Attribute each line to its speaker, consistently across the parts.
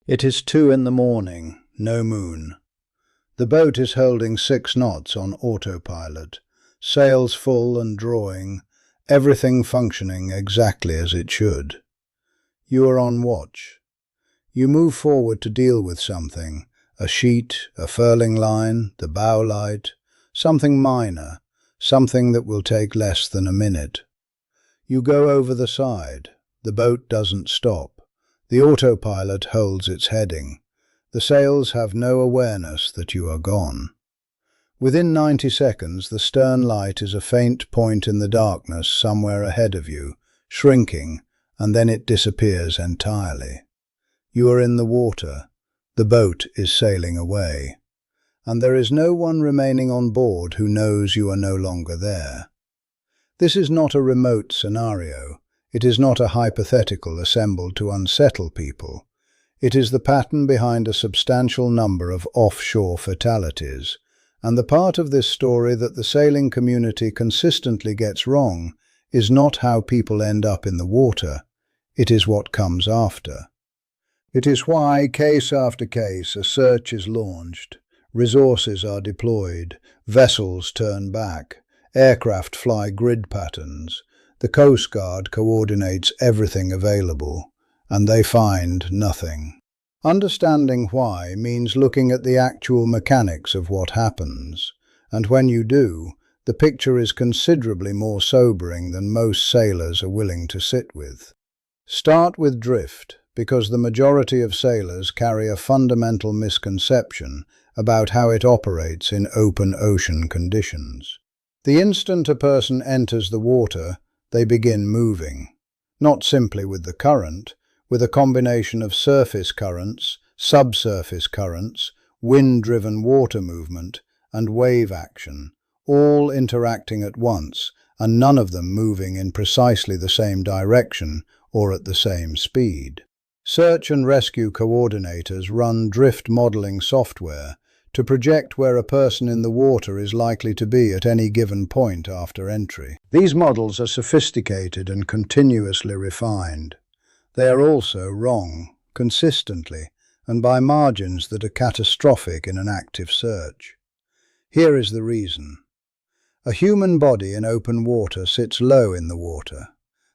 Speaker 1: It is 2 in the morning, no moon. The boat is holding 6 knots on autopilot, sails full and drawing, everything functioning exactly as it should. You are on watch. You move forward to deal with something, a sheet, a furling line, the bow light, something minor, something that will take less than a minute. You go over the side. The boat doesn't stop. The autopilot holds its heading. The sails have no awareness that you are gone. Within 90 seconds, the stern light is a faint point in the darkness somewhere ahead of you, shrinking, and then it disappears entirely. You are in the water. The boat is sailing away. And there is no one remaining on board who knows you are no longer there. This is not a remote scenario. It is not a hypothetical assembled to unsettle people. It is the pattern behind a substantial number of offshore fatalities, and the part of this story that the sailing community consistently gets wrong is not how people end up in the water. It is what comes after. It is why, case after case, a search is launched, resources are deployed, vessels turn back, aircraft fly grid patterns, the Coast Guard coordinates everything available, and they find nothing. Understanding why means looking at the actual mechanics of what happens, and when you do, the picture is considerably more sobering than most sailors are willing to sit with. Start with drift, because the majority of sailors carry a fundamental misconception about how it operates in open ocean conditions. The instant a person enters the water, they begin moving, not simply with the current, with a combination of surface currents, subsurface currents, wind-driven water movement, and wave action, all interacting at once, and none of them moving in precisely the same direction or at the same speed. Search and rescue coordinators run drift modeling software to project where a person in the water is likely to be at any given point after entry. These models are sophisticated and continuously refined. They are also wrong, consistently, and by margins that are catastrophic in an active search. Here is the reason. A human body in open water sits low in the water.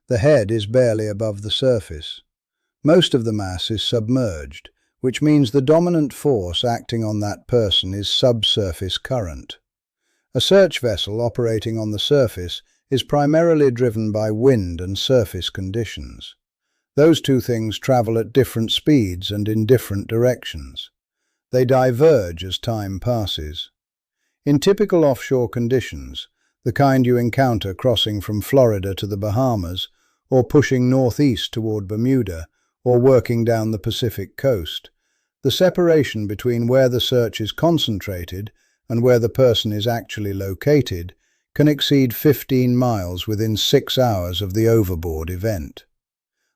Speaker 1: The head is barely above the surface. Most of the mass is submerged, which means the dominant force acting on that person is subsurface current. A search vessel operating on the surface is primarily driven by wind and surface conditions. Those two things travel at different speeds and in different directions. They diverge as time passes. In typical offshore conditions, the kind you encounter crossing from Florida to the Bahamas, or pushing northeast toward Bermuda, or working down the Pacific coast, the separation between where the search is concentrated and where the person is actually located can exceed 15 miles within 6 hours of the Overboard event.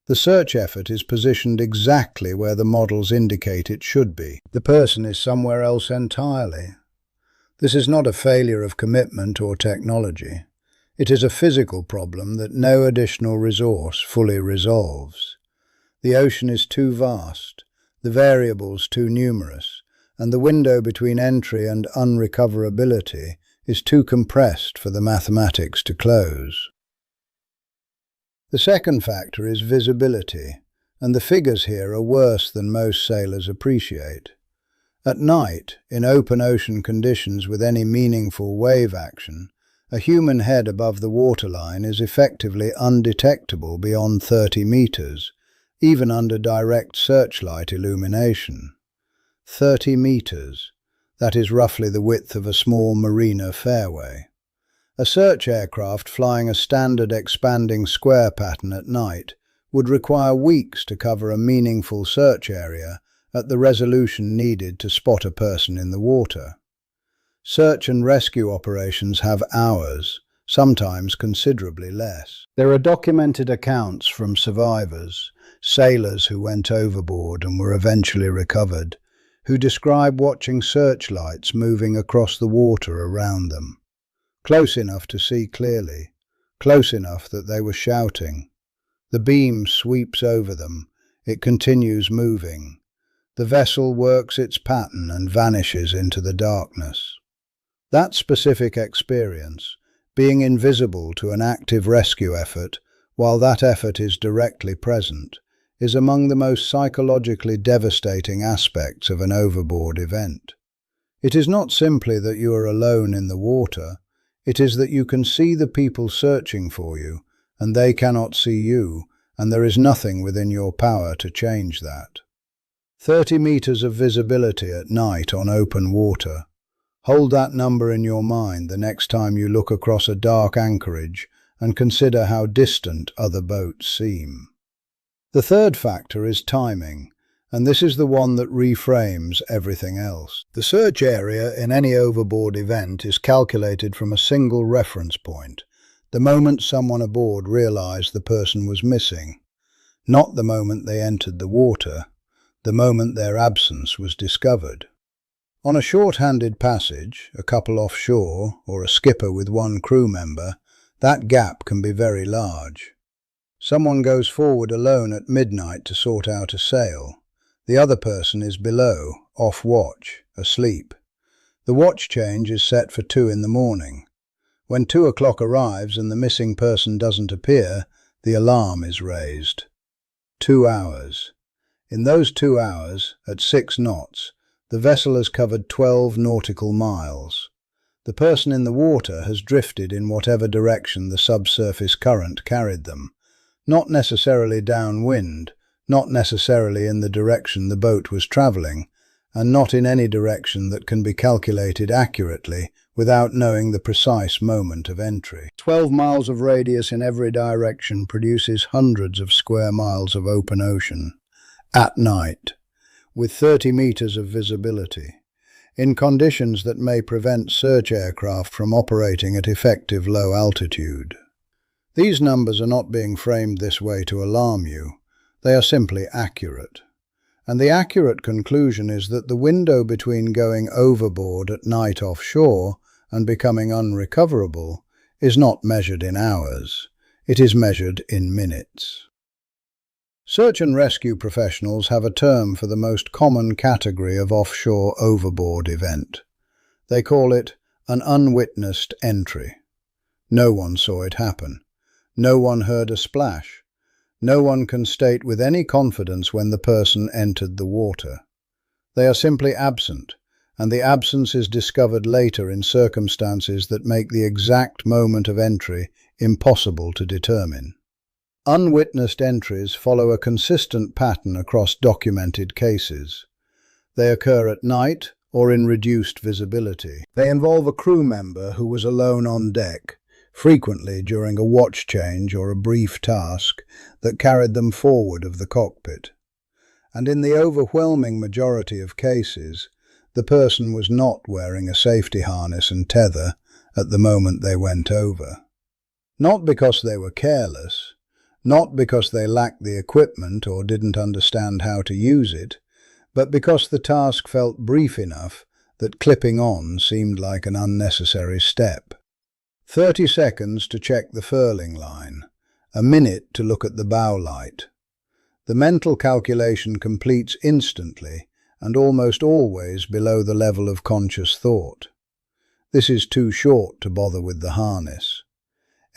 Speaker 1: The search effort is positioned exactly where the models indicate it should be. The person is somewhere else entirely. This is not a failure of commitment or technology. It is a physical problem that no additional resource fully resolves. The ocean is too vast, the variables too numerous, and the window between entry and unrecoverability is too compressed for the mathematics to close. The second factor is visibility, and the figures here are worse than most sailors appreciate. At night, in open ocean conditions with any meaningful wave action, a human head above the waterline is effectively undetectable beyond 30 meters, even under direct searchlight illumination. 30 meters. That is roughly the width of a small marina fairway. A search aircraft flying a standard expanding square pattern at night would require weeks to cover a meaningful search area at the resolution needed to spot a person in the water. Search and rescue operations have hours, sometimes considerably less. There are documented accounts from survivors, sailors who went overboard and were eventually recovered, who describe watching searchlights moving across the water around them. Close enough to see clearly, close enough that they were shouting. The beam sweeps over them, it continues moving. The vessel works its pattern and vanishes into the darkness. That specific experience, being invisible to an active rescue effort while that effort is directly present, is among the most psychologically devastating aspects of an overboard event. It is not simply that you are alone in the water, it is that you can see the people searching for you, and they cannot see you, and there is nothing within your power to change that. 30 meters of visibility at night on open water. Hold that number in your mind the next time you look across a dark anchorage and consider how distant other boats seem. The third factor is timing, and this is the one that reframes everything else. The search area in any overboard event is calculated from a single reference point, the moment someone aboard realized the person was missing, not the moment they entered the water, the moment their absence was discovered. On a short-handed passage, a couple offshore, or a skipper with one crew member, that gap can be very large. Someone goes forward alone at midnight to sort out a sail. The other person is below, off watch, asleep. The watch change is set for 2 in the morning. When 2 o'clock arrives and the missing person doesn't appear, the alarm is raised. 2 hours. In those 2 hours, at 6 knots, the vessel has covered 12 nautical miles. The person in the water has drifted in whatever direction the subsurface current carried them, not necessarily downwind, not necessarily in the direction the boat was travelling, and not in any direction that can be calculated accurately without knowing the precise moment of entry. 12 miles of radius in every direction produces hundreds of square miles of open ocean, at night, with 30 meters of visibility, in conditions that may prevent search aircraft from operating at effective low altitude. These numbers are not being framed this way to alarm you, they are simply accurate. And the accurate conclusion is that the window between going overboard at night offshore and becoming unrecoverable is not measured in hours, it is measured in minutes. Search and rescue professionals have a term for the most common category of offshore overboard event. They call it an unwitnessed entry. No one saw it happen. No one heard a splash. No one can state with any confidence when the person entered the water. They are simply absent, and the absence is discovered later in circumstances that make the exact moment of entry impossible to determine. Unwitnessed entries follow a consistent pattern across documented cases. They occur at night or in reduced visibility. They involve a crew member who was alone on deck, frequently during a watch change or a brief task that carried them forward of the cockpit. And in the overwhelming majority of cases, the person was not wearing a safety harness and tether at the moment they went over. Not because they were careless, not because they lacked the equipment or didn't understand how to use it, but because the task felt brief enough that clipping on seemed like an unnecessary step. 30 seconds to check the furling line, a minute to look at the bow light. The mental calculation completes instantly and almost always below the level of conscious thought. This is too short to bother with the harness.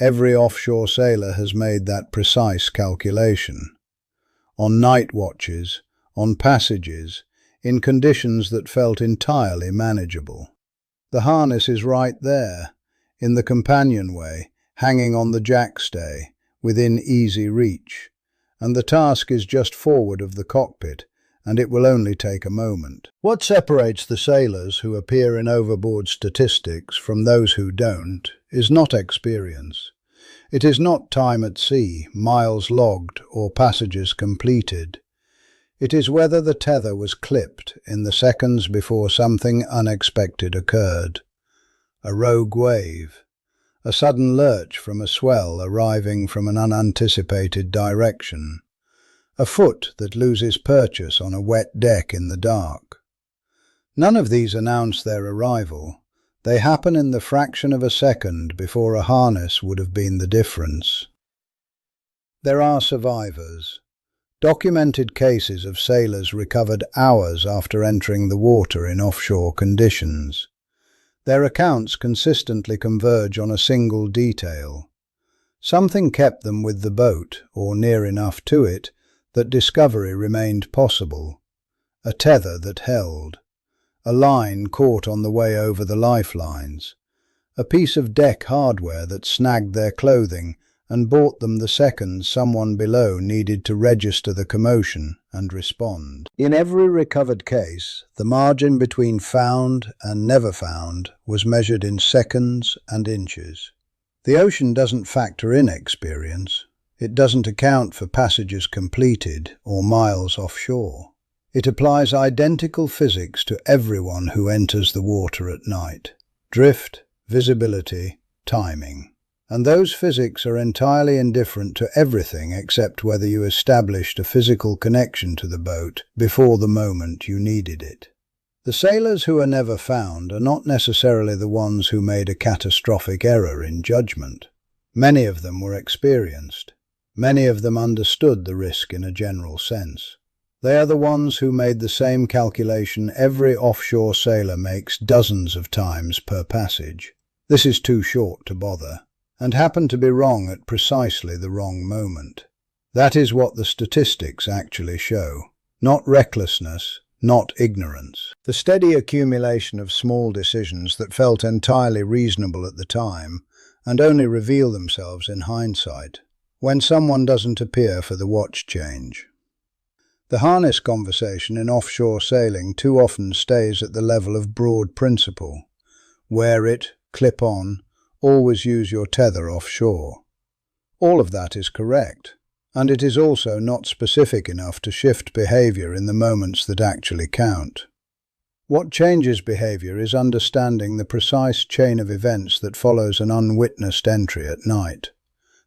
Speaker 1: Every offshore sailor has made that precise calculation. On night watches, on passages, in conditions that felt entirely manageable. The harness is right there, in the companionway, hanging on the jackstay, within easy reach, and the task is just forward of the cockpit, and it will only take a moment. What separates the sailors who appear in overboard statistics from those who don't is not experience. It is not time at sea, miles logged, or passages completed. It is whether the tether was clipped in the seconds before something unexpected occurred. A rogue wave, a sudden lurch from a swell arriving from an unanticipated direction, a foot that loses purchase on a wet deck in the dark. None of these announce their arrival. They happen in the fraction of a second before a harness would have been the difference. There are survivors. Documented cases of sailors recovered hours after entering the water in offshore conditions. Their accounts consistently converge on a single detail. Something kept them with the boat, or near enough to it, that discovery remained possible. A tether that held. A line caught on the way over the lifelines. A piece of deck hardware that snagged their clothing and bought them the seconds someone below needed to register the commotion and respond. In every recovered case, the margin between found and never found was measured in seconds and inches. The ocean doesn't factor in experience. It doesn't account for passages completed or miles offshore. It applies identical physics to everyone who enters the water at night. Drift, visibility, timing. And those physics are entirely indifferent to everything except whether you established a physical connection to the boat before the moment you needed it. The sailors who are never found are not necessarily the ones who made a catastrophic error in judgment. Many of them were experienced. Many of them understood the risk in a general sense. They are the ones who made the same calculation every offshore sailor makes dozens of times per passage. This is too short to bother, and happened to be wrong at precisely the wrong moment. That is what the statistics actually show. Not recklessness, not ignorance. The steady accumulation of small decisions that felt entirely reasonable at the time and only reveal themselves in hindsight, when someone doesn't appear for the watch change. The harness conversation in offshore sailing too often stays at the level of broad principle. Wear it, clip on, always use your tether offshore. All of that is correct, and it is also not specific enough to shift behavior in the moments that actually count. What changes behavior is understanding the precise chain of events that follows an unwitnessed entry at night.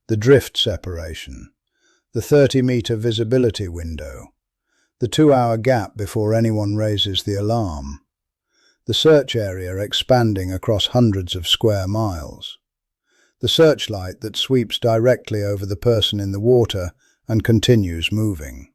Speaker 1: The drift separation, the 30-meter visibility window, the 2-hour gap before anyone raises the alarm, the search area expanding across hundreds of square miles, the searchlight that sweeps directly over the person in the water and continues moving.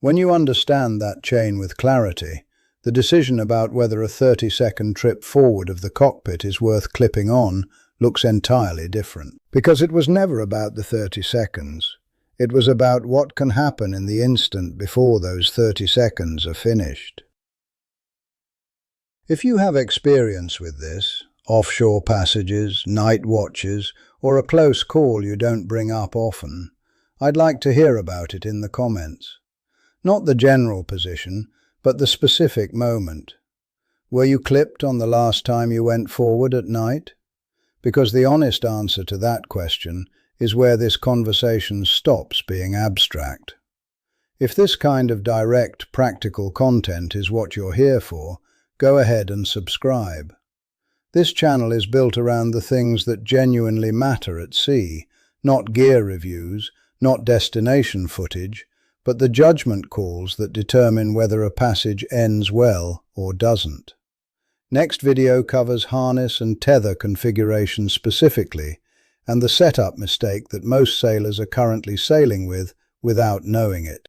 Speaker 1: When you understand that chain with clarity, the decision about whether a 30-second trip forward of the cockpit is worth clipping on looks entirely different. Because it was never about the 30 seconds. It was about what can happen in the instant before those 30 seconds are finished. If you have experience with this, offshore passages, night watches, or a close call you don't bring up often, I'd like to hear about it in the comments. Not the general position, but the specific moment. Were you clipped on the last time you went forward at night? Because the honest answer to that question is where this conversation stops being abstract. If this kind of direct, practical content is what you're here for, go ahead and subscribe. This channel is built around the things that genuinely matter at sea, not gear reviews, not destination footage, but the judgment calls that determine whether a passage ends well or doesn't. Next video covers harness and tether configuration specifically, and the setup mistake that most sailors are currently sailing with without knowing it.